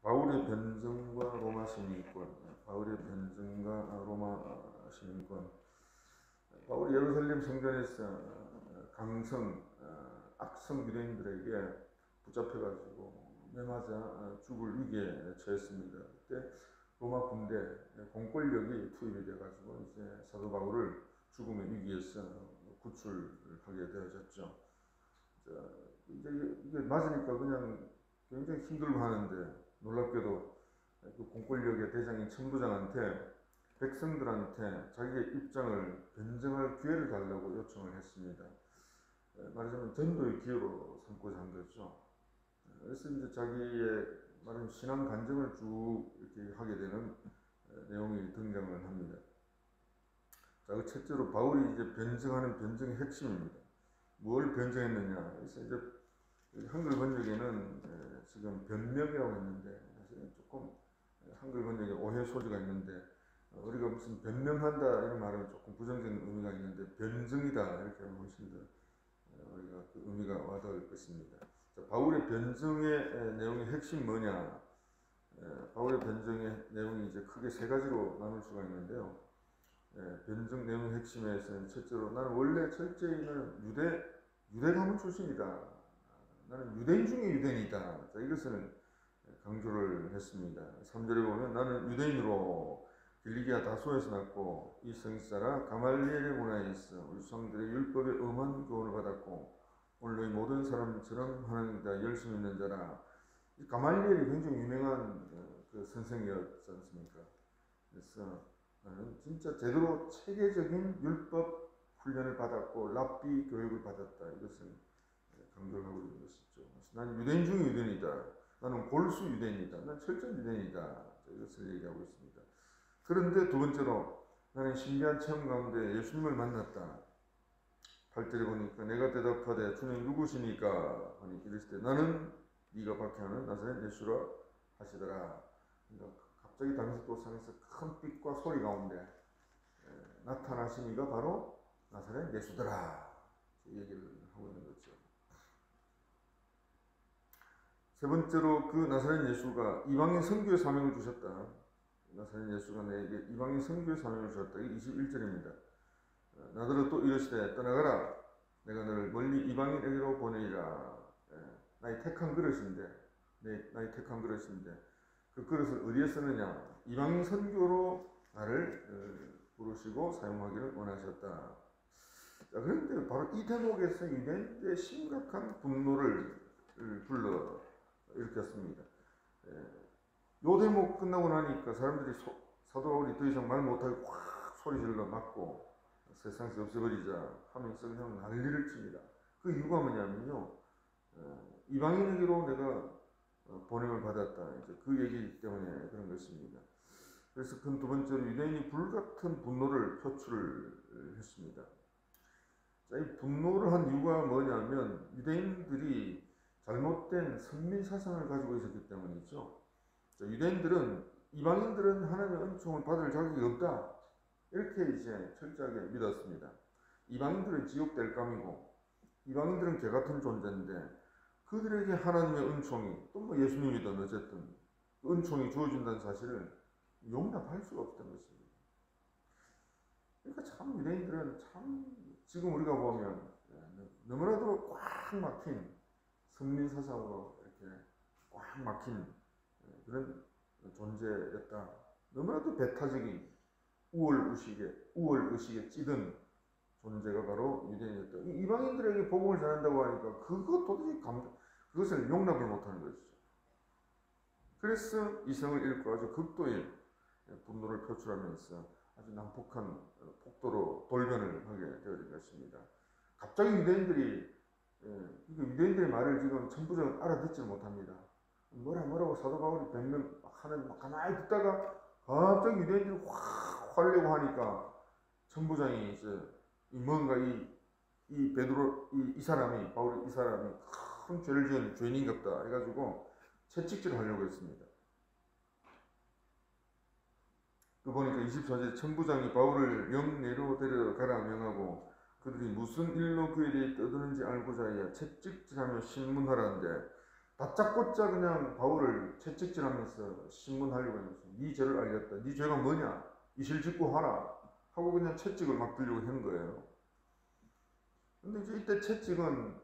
바울의 변증과 로마 시민권, 바울의 변증과 로마 시민권. 바울이 예루살렘 성전에서 강성, 악성 유대인들에게 붙잡혀가지고 매맞아 죽을 위기에 처했습니다. 그때 로마 군대 공권력이 투입이 돼가지고 이제 사도 바울을 죽음의 위기에서 구출하게 되어졌죠. 이제 이게 맞으니까 그냥 굉장히 힘들고 하는데, 놀랍게도 그 공권력의 대장인 천부장한테 백성들한테 자기의 입장을 변증할 기회를 달라고 요청을 했습니다. 말하자면 전도의 기회로 삼고자 한 거죠. 그래서 이제 자기의 말하자면 신앙 간증을 쭉 이렇게 하게 되는 내용이 등장을 합니다. 자, 그 첫째로 바울이 이제 변증하는 변증의 핵심입니다. 뭘 변증했느냐? 그래서 이제 한글 번역에는 지금 변명이라고 했는데, 사실 조금 한글 번역에 오해 소지가 있는데, 우리가 무슨 변명한다 이런 말은 조금 부정적인 의미가 있는데 변증이다 이렇게 하면 훨씬 더 우리가 그 의미가 와닿을 것입니다. 자, 바울의 변증의 내용의 핵심 뭐냐? 바울의 변증의 내용이 이제 크게 세 가지로 나눌 수가 있는데요. 변증 내용의 핵심에서는 첫째로, 나는 원래 철저히는 유대 가문 출신이다. 나는 유대인 중에 유대인이다. 자, 이것을 강조를 했습니다. 3절에 보면 나는 유대인으로 길리기아 다소에서 났고 이 성지자라 가말리엘의 문화에 있어 우리 조상들의 율법에 엄한 교훈을 받았고 오늘 너희 모든 사람처럼 하나님을 다 열심히 있는 자라. 이 가말리엘이 굉장히 유명한 그 선생이었지 않습니까? 그래서 나는 진짜 제대로 체계적인 율법 훈련을 받았고 랍비 교육을 받았다. 이것을 강조하고 있는 것이죠. 나는 유대인 중에 유대인이다. 나는 골수 유대인이다. 나는 철저한 유대인이다. 이것을 얘기하고 있습니다. 그런데 두 번째로, 나는 신비한 체험 가운데 예수님을 만났다. 8절에 보니까 내가 대답하되 주님 누구시니까 하니 이르시되 나는 네가 박해하는 나사렛 예수라 하시더라. 그러니까 갑자기 당시 도상에서 큰 빛과 소리 가운데 나타나신 이가 바로 나사렛 예수더라. 얘기를 하고 있는 거죠. 세 번째로, 그 나사렛 예수가 이방인 선교의 사명을 주셨다. 나사렛 예수가 내게 이방인 선교의 사명을 주셨다. 이게 21절입니다. 나더러 또 이르시되 떠나가라. 내가 너를 멀리 이방인에게로 보내리라. 나의 택한 그릇인데, 나의 택한 그릇인데 그 그릇을 어디에 쓰느냐? 이방인 선교로 나를 부르시고 사용하기를 원하셨다. 자, 그런데 바로 이 대목에서 유대인들의 심각한 분노를 불러 일으켰습니다. 요 대목 끝나고 나니까 사람들이 사도 바울이 더 이상 말 못하고 확 소리질러 맞고 세상에서 없애버리자 하면서 그냥 난리를 칩니다. 그 이유가 뭐냐면요, 이방인에게로 내가 보냄을 받았다. 이제 그 얘기 때문에 그런 것입니다. 그래서 그 두 번째로 유대인이 불같은 분노를 표출을 했습니다. 자, 이 분노를 한 이유가 뭐냐면 유대인들이 잘못된 선민 사상을 가지고 있었기 때문이죠. 자, 유대인들은 이방인들은 하나님의 은총을 받을 자격이 없다. 이렇게 이제 철저하게 믿었습니다. 이방인들은 지옥 뗄감이고 이방인들은 개같은 존재인데 그들에게 하나님의 은총이, 또 뭐 예수님이든 어쨌든 은총이 주어진다는 사실을 용납할 수가 없다는 것입니다. 그러니까 참 유대인들은 참 지금 우리가 보면 너무나도 꽉 막힌 선민사상으로 이렇게 꽉 막힌 그런 존재였다. 너무나도 배타적인 우월의식에 찌든 존재가 바로 유대인이었다. 이방인들에게 복음을 전한다고 하니까 그것을 용납을 못하는 것이죠. 그래서 이성을 잃고 아주 극도의 분노를 표출하면서 아주 난폭한 폭도로 돌변을 하게 되어진 것입니다. 갑자기 유대인들의 말을 지금 천부장은 알아듣지 못합니다. 뭐라고 사도 바울이 변명하는 가만히 듣다가 갑자기 유대인들이 확 화내고 하니까 천부장이 이제 뭔가 이 베드로 이 사람이 바울 이 사람이 큰 죄를 지은 죄인인갑다 해가지고 채찍질을 하려고 했습니다. 그 보니까 24절 천부장이 바울을 영내로 데려가라 명하고 그들이 무슨 일로 그에 대해 떠드는지 알고자 하여 채찍질하며 신문하라는데 다짜고짜 그냥 바울을 채찍질하면서 신문하려고 했어요. 네 죄를 알렸다. 네 죄가 뭐냐? 이실직고 하라 하고 그냥 채찍을 막 들려고 한 거예요. 근데 이제 이때 채찍은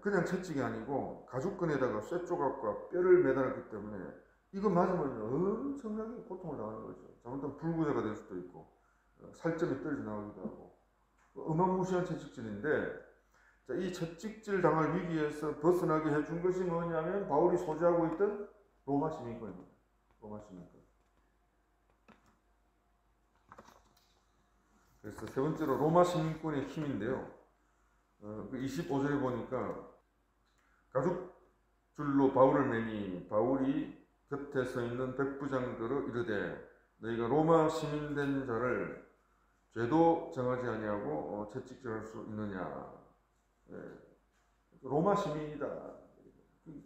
그냥 채찍이 아니고 가죽끈에다가 쇠조각과 뼈를 매달았기 때문에 이거 맞으면 엄청나게 고통을 당하는 거죠. 잘못하면 불구제가 될 수도 있고 살점이 떨어져 나오기도 하고 어마무시한 채찍질인데, 자, 이 채찍질 당할 위기에서 벗어나게 해준 것이 뭐냐면 바울이 소지하고 있던 로마 시민권입니다. 로마 시민권. 그래서 세 번째로 로마 시민권의 힘인데요. 그 25절에 보니까 가죽줄로 바울을 매니 바울이 곁에 서 있는 백부장들어 이르되 너희가 로마 시민된 자를 죄도 정하지 아니하고 채찍질할 수 있느냐. 로마 시민이다.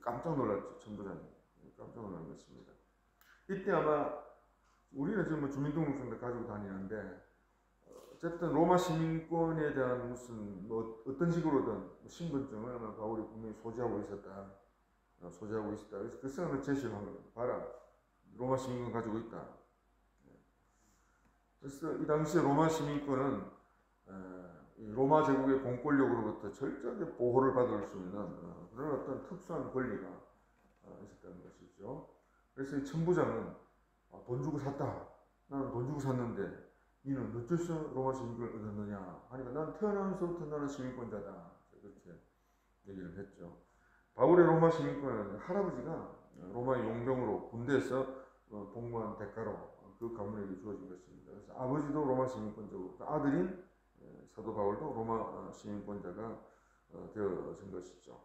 깜짝 놀랐죠. 전부장이 깜짝 놀란 것입니다. 이때 아마 우리는 지금 뭐 주민등록증도 가지고 다니는데 어쨌든 로마 시민권에 대한 무슨 뭐 어떤 식으로든 신분증을 아마 바울이 분명히 소지하고 있었다. 그래서 그 사람을 제시를 한 거예요. 봐라, 로마 시민권 가지고 있다. 그래서 이 당시에 로마 시민권은 로마 제국의 공권력으로부터 철저하게 보호를 받을 수 있는 그런 어떤 특수한 권리가 있었다는 것이죠. 그래서 이 천부장은 돈 주고 샀다. 나는 돈 주고 샀는데 이는 어째서 로마 시민권을 얻었느냐 하니까 난 태어나면서부터 나는 시민권자다. 그렇게 얘기를 했죠. 바울의 로마 시민권은 할아버지가 로마의 용병으로 군대에서 복무한 대가로 그 가문에게 주어진 것입니다. 그래서 아버지도 로마 시민권자고 아들인 사도 바울도 로마 시민권자가 되어진 것이죠.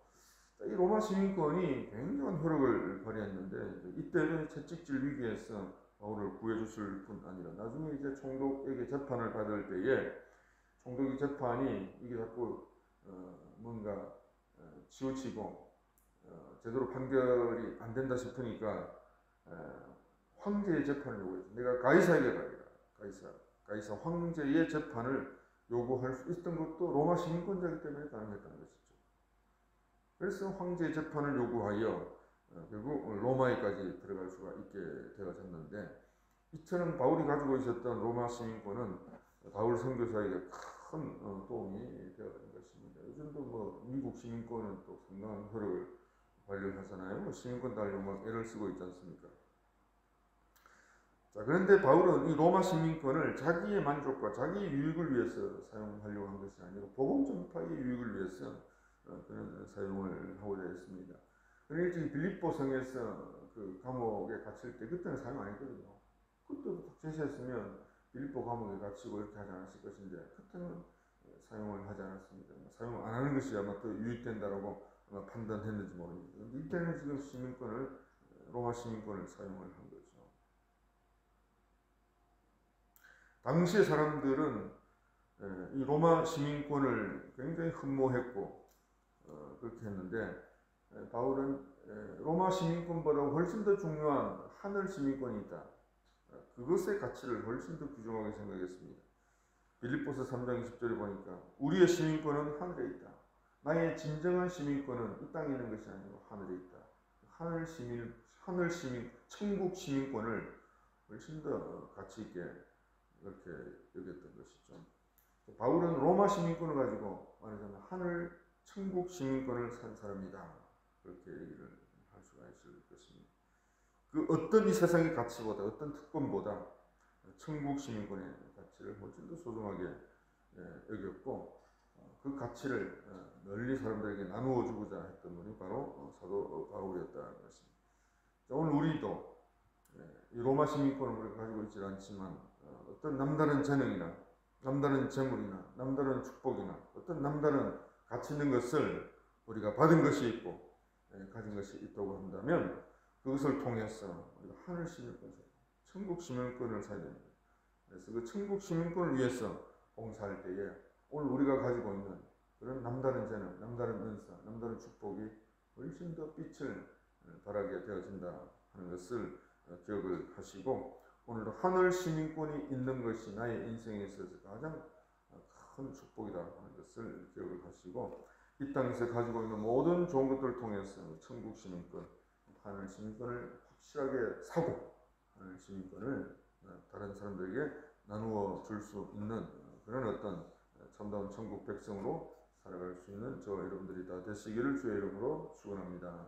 이 로마 시민권이 굉장한 효력을 발휘했는데 이때는 채찍질 위기에서 바울을 구해줬을 뿐 아니라 나중에 이제 총독에게 재판을 받을 때에 총독의 재판이 이게 자꾸 뭔가 치우치고 제대로 판결이 안 된다 싶으니까 황제의 재판을 요구했죠. 내가 가이사에게 가리라. 가이사 황제의 재판을 요구할 수 있었던 것도 로마 시민권자이기 때문에 가능했다는 것이죠. 그래서 황제의 재판을 요구하여 결국 로마에까지 들어갈 수가 있게 되어졌는데, 이처럼 바울이 가지고 있었던 로마 시민권은 바울 선교사에게 큰 도움이 되어진 것입니다. 요즘도 뭐 미국 시민권은 또 상당한 효력을 발휘하잖아요. 시민권 달려고 막 애를 쓰고 있지 않습니까? 자, 그런데 바울은 이 로마 시민권을 자기의 만족과 자기의 유익을 위해서 사용하려고 한 것이 아니고 복음 전파의 유익을 위해서 그런 사용을 하고자 했습니다. 그러니까 빌립보 성에서 그 감옥에 갇힐 때 그때는 사용 안 했거든요. 그때도 딱 제시했으면 빌립보 감옥에 갇히고 이렇게 하지 않았을 것인데 그때는 사용을 하지 않았습니다. 사용 안 하는 것이 아마 더 유익된다라고 아마 판단했는지 모릅니다. 그런데 이때는 지금 시민권을 로마 시민권을 사용을 한 거죠. 당시의 사람들은 이 로마 시민권을 굉장히 흠모했고 그렇게 했는데 바울은 로마 시민권보다 훨씬 더 중요한 하늘 시민권이 있다. 그것의 가치를 훨씬 더 귀중하게 생각했습니다. 빌립보서 3장 20절에 보니까 우리의 시민권은 하늘에 있다. 나의 진정한 시민권은 이 땅에 있는 것이 아니고 하늘에 있다. 하늘 시민, 천국 시민권을 훨씬 더 가치 있게 그렇게 여겼던 것이죠. 바울은 로마 시민권을 가지고 말하자면 하늘 천국 시민권을 산 사람이다. 그렇게 얘기를 할 수가 있을 것입니다. 그 어떤 이 세상의 가치보다 어떤 특권보다 천국 시민권의 가치를 훨씬 더 소중하게 여겼고 그 가치를 널리 사람들에게 나누어 주고자 했던 분이 바로 사도 바울이었다는 것입니다. 오늘 우리도 이 로마 시민권을 우리가 가지고 있지 않지만 어떤 남다른 재능이나 남다른 재물이나 남다른 축복이나 어떤 남다른 가치 있는 것을 우리가 받은 것이 있고 가진 것이 있다고 한다면 그것을 통해서 우리가 하늘 시민권, 천국 시민권을 사야 됩니다. 그래서 그 천국 시민권을 위해서 봉사할 때에 오늘 우리가 가지고 있는 그런 남다른 재능, 남다른 은사, 남다른 축복이 훨씬 더 빛을 발하게 되어진다 하는 것을 기억을 하시고 오늘도 하늘 시민권이 있는 것이 나의 인생에 있어서 가장 큰 축복이다 하는 것을 기억을 하시고 이 땅에서 가지고 있는 모든 좋은 것들을 통해서 천국 시민권, 하늘 시민권을 확실하게 사고 하늘 시민권을 다른 사람들에게 나누어 줄 수 있는 그런 어떤 참다운 천국 백성으로 살아갈 수 있는 저와 여러분들이 다 되시기를 주의 이름으로 축원합니다.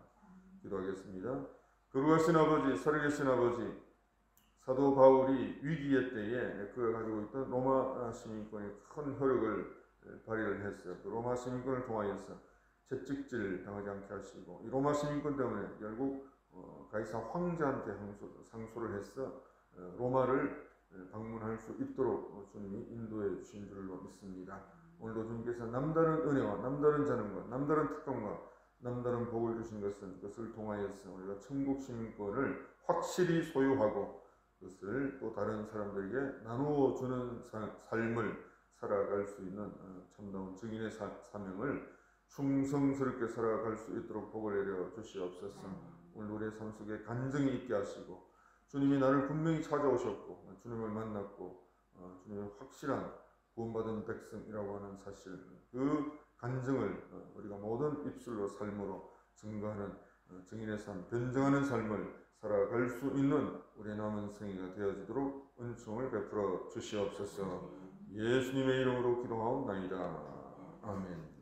기도하겠습니다. 거룩하신 아버지, 살아계신 아버지, 사도 바울이 위기의 때에 그가 가지고 있던 로마 시민권의 큰 효력을 발휘를 했어요. 그 로마 시민권을 통하여서 채찍질 당하지 않게 하시고, 이 로마 시민권 때문에 결국 가이사 황제한테 상소를 해서 로마를 방문할 수 있도록 주님이 인도해 주신 줄로 믿습니다. 오늘도 주님께서 남다른 은혜와 남다른 자능과 남다른 특권과 남다른 복을 주신 것은 그것을 통하여서 우리가 천국 시민권을 확실히 소유하고 그것을 또 다른 사람들에게 나누어 주는 삶을 살아갈 수 있는 참다운 증인의 사명을 충성스럽게 살아갈 수 있도록 복을 내려 주시옵소서. 오늘 우리의 삶 속에 간증이 있게 하시고, 주님이 나를 분명히 찾아오셨고 주님을 만났고 주님의 확실한 구원받은 백성이라고 하는 사실, 그 간증을 우리가 모든 입술로 삶으로 증거하는 증인의 삶, 변증하는 삶을 살아갈 수 있는 우리의 남은 생애가 되어지도록 은총을 베풀어 주시옵소서. 예수님의 이름으로 기도하옵나이다. 아멘.